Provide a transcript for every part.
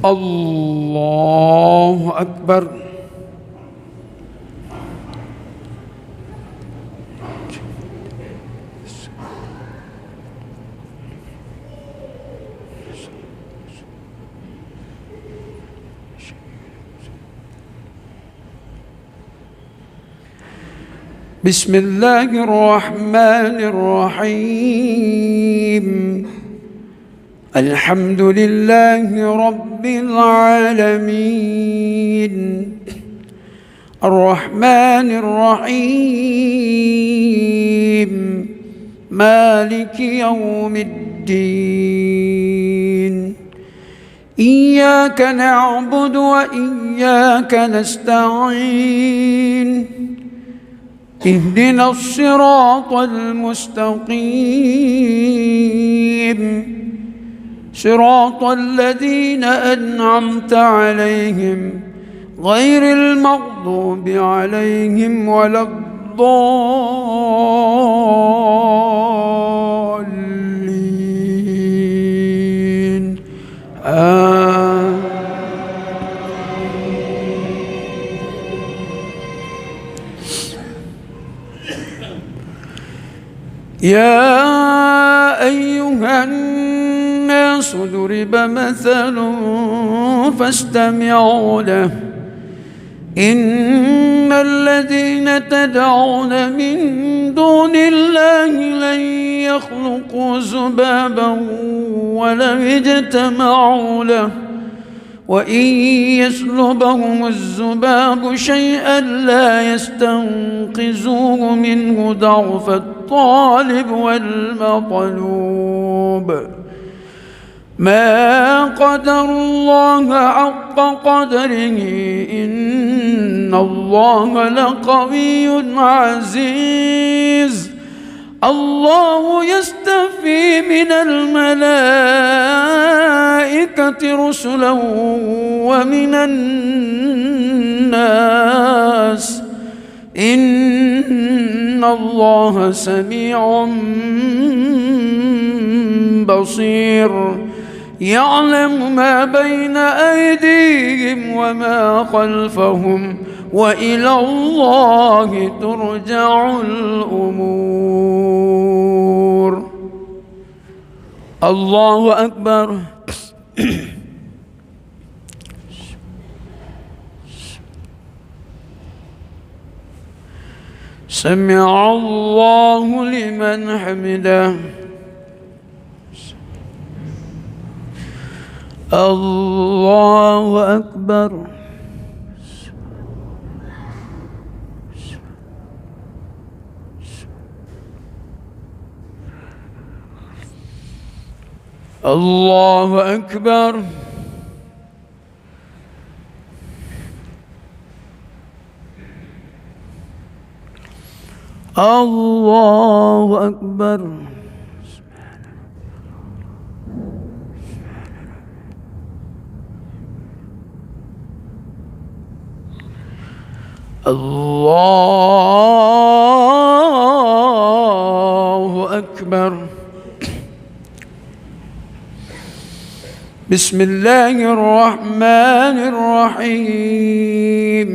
الله أكبر. بسم الله الرحمن الرحيم. الحمد لله رب العالمين الرحمن الرحيم مالك يوم الدين. إياك نعبد وإياك نستعين. اهدنا الصراط المستقيم صراط الذين أنعمت عليهم غير المغضوب عليهم ولا الضالين. يا أيها الناس ضرب مثل فاستمعوا له. إن الذين تدعون من دون الله لن يخلقوا ذبابا ولو اجتمعوا له وإن يسلبهم الذباب شيئا لا يستنقذوه منه ضعف الطالب والمطلوب. ما قدر الله حق قدره إن الله لقوي عزيز. الله يستفي من الملائكة رسلا ومن الناس إن الله سميع بصير. يعلم ما بين أيديهم وما خلفهم وإلى الله ترجع الأمور. الله أكبر. سمع الله لمن حمده. الله أكبر. الله أكبر. الله أكبر. الله أكبر. بسم الله الرحمن الرحيم.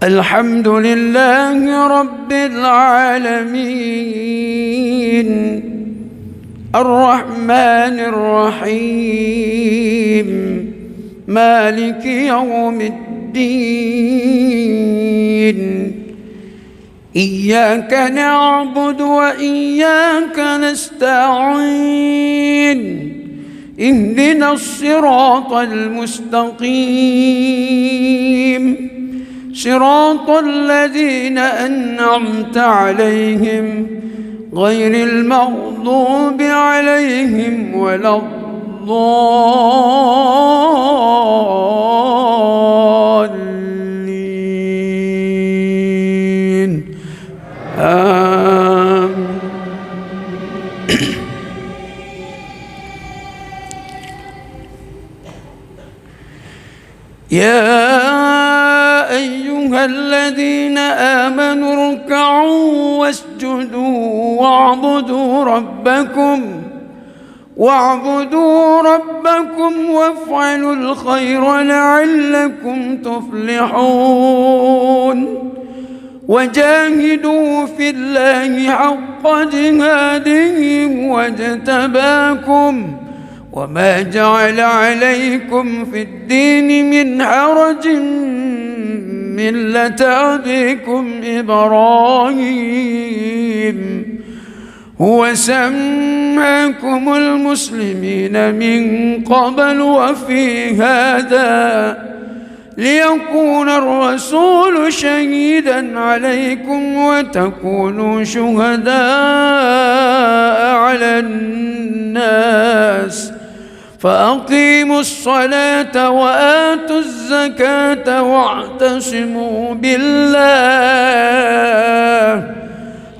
الحمد لله رب العالمين الرحمن الرحيم مالك يوم الدين. إياك نعبد وإياك نستعين. اهدنا الصراط المستقيم صراط الذين أنعمت عليهم غير المغضوب عليهم ولا الضالين. يا أيها الذين آمنوا اركعوا واسجدوا واعبدوا ربكم واعبدوا ربكم وافعلوا الخير لعلكم تفلحون وجاهدوا في الله حق جهاده واجتباكم وما جعل عليكم في الدين من حرج ملة أبيكم إبراهيم هو سماكم المسلمين من قبل وفي هذا ليكون الرسول شهيدا عليكم وتكونوا شهداء على الناس فأقيموا الصلاة وآتوا الزكاة واعتصموا بالله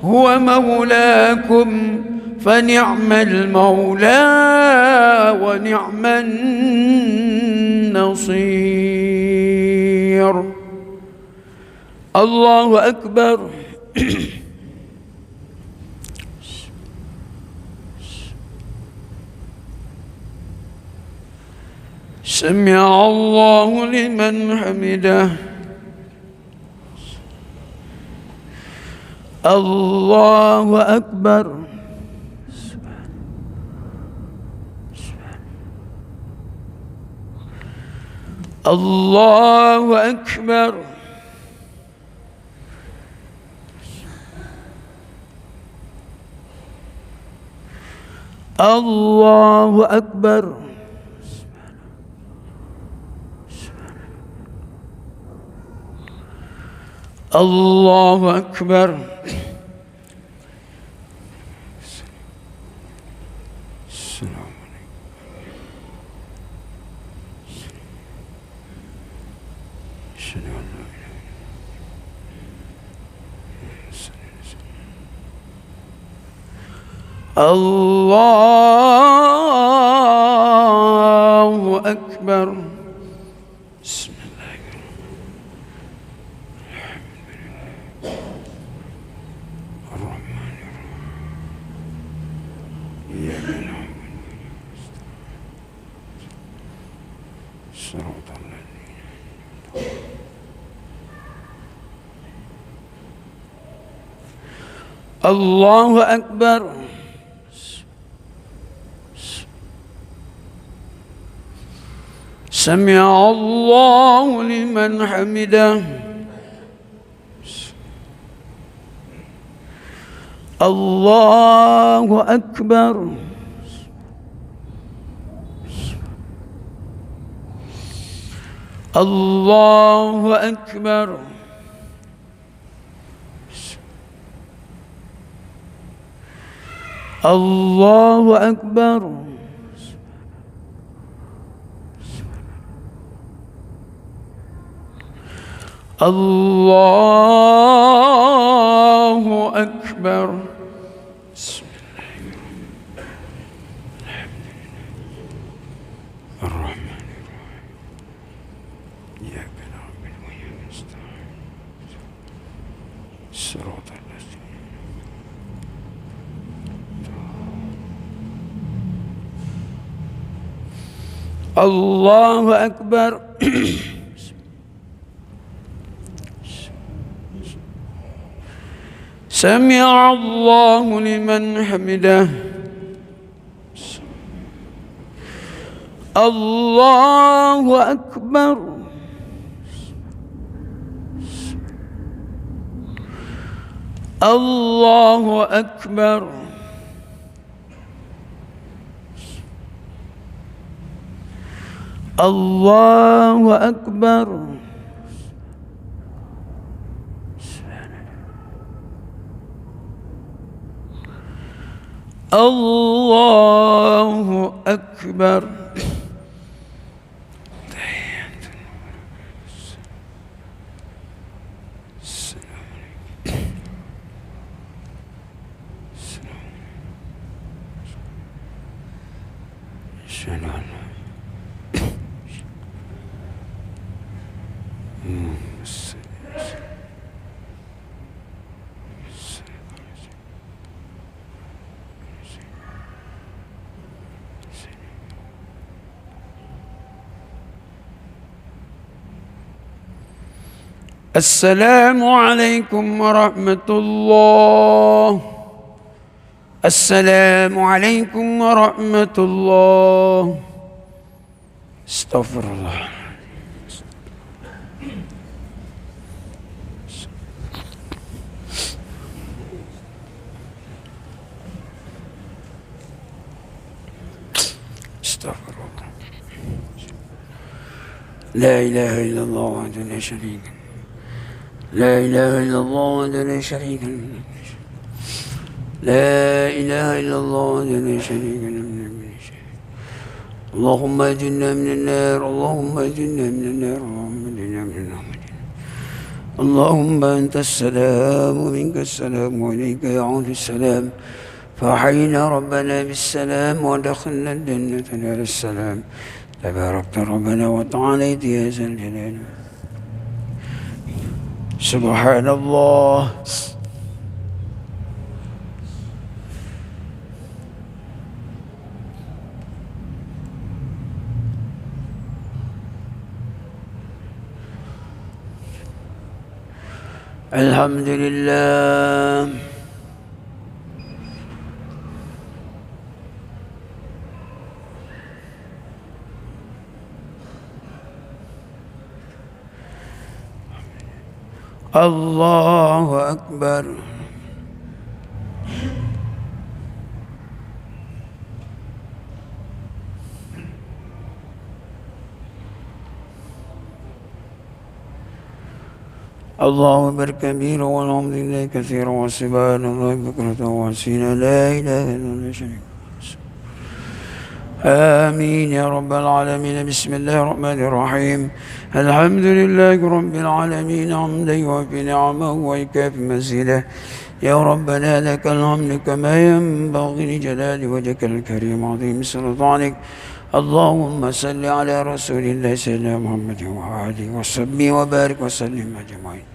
هو مولاكم فنعم المولى ونعم النصير. الله أكبر. سمع الله لمن حمده. الله أكبر. الله أكبر. الله أكبر. الله أكبر. الله أكبر. بسم الله الرحمن الرحيم إياك نعبد صراط الذين الله أكبر. سمع الله لمن حمده. الله أكبر. الله أكبر. الله أكبر. الله أكبر. بسم الله الحمد لله الرحمن الرحيم إياك نعبد وإياك نستعين صراط الذين الله أكبر. سمع الله لمن حمده. الله أكبر. الله أكبر. الله أكبر. الله أكبر. السلام عليكم ورحمة الله. السلام عليكم ورحمة الله. استغفر الله. استغفر الله. لا إله إلا الله وحده لا شريك له. لا إله إلا الله وحده لا شريك له. لا إله إلا الله وحده لا شريك له. اللهم اجرنا من النار. اللهم اجرنا من النار. اللهم اجرنا من النار. اللهم أنت السلام ومنك السلام وإليك يعود السلام. فحينا ربنا بالسلام ودخلنا الجنة دار السلام. تباركت ربنا وتعاليت يا ذا الجلال. سبحان الله. الحمد لله. الله أكبر. الله أكبر كبيرا والحمد لله كثيرا وسبحان الله بكرة وأصيلا. لا إله إلا الله شريك له. آمين يا رب العالمين. بسم الله الرحمن الرحيم. الحمد لله رب العالمين حمدا يوافي نعمه ويكافي مزيده. يا ربنا لك الحمد كما ينبغي لجلال وجهك الكريم عظيم سلطانك. اللهم صل على رسول الله سيدنا محمد وآله وصحبه وبارك وسلم أجمعين.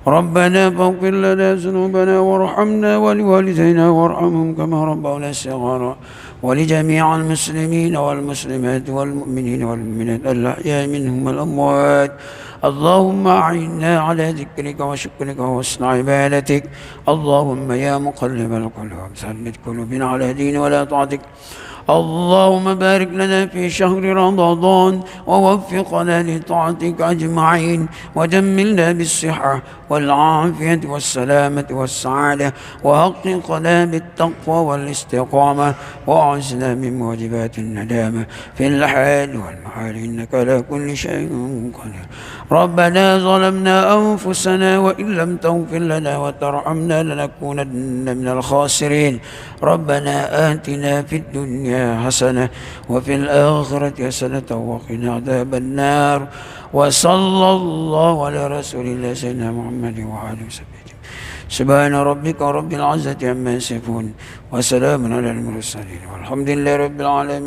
ربنا فاغفر لنا ذنوبنا وارحمنا ولوالدينا وارحمهم كما ربونا صغارا ولجميع المسلمين والمسلمات والمؤمنين والمؤمنات الأحياء منهم والأموات. اللهم أعنا على ذكرك وشكرك وحسن عبادتك. اللهم يا مقلب القلوب ثبت قلوبنا على دين ولا طاعتك. اللهم بارك لنا في شهر رمضان ووفقنا لطاعتك أجمعين وجملنا بالصحة والعافية والسلامة والسعادة وحققنا بالتقوى والاستقامة وأعزنا من موجبات الندامة في الحال والمحال إنك على كل شيء قدير. ربنا ظلمنا أنفسنا وإن لم تغفر لنا وترحمنا لنكونن من الخاسرين. ربنا آتنا في الدنيا حسنة وفي الآخرة حسنة وقنا عذاب النار. وصلى الله على رسول الله سيدنا محمد وآله وصحبه. سبحان ربك رب العزة عما يصفون وسلام على المرسلين والحمد لله رب العالمين.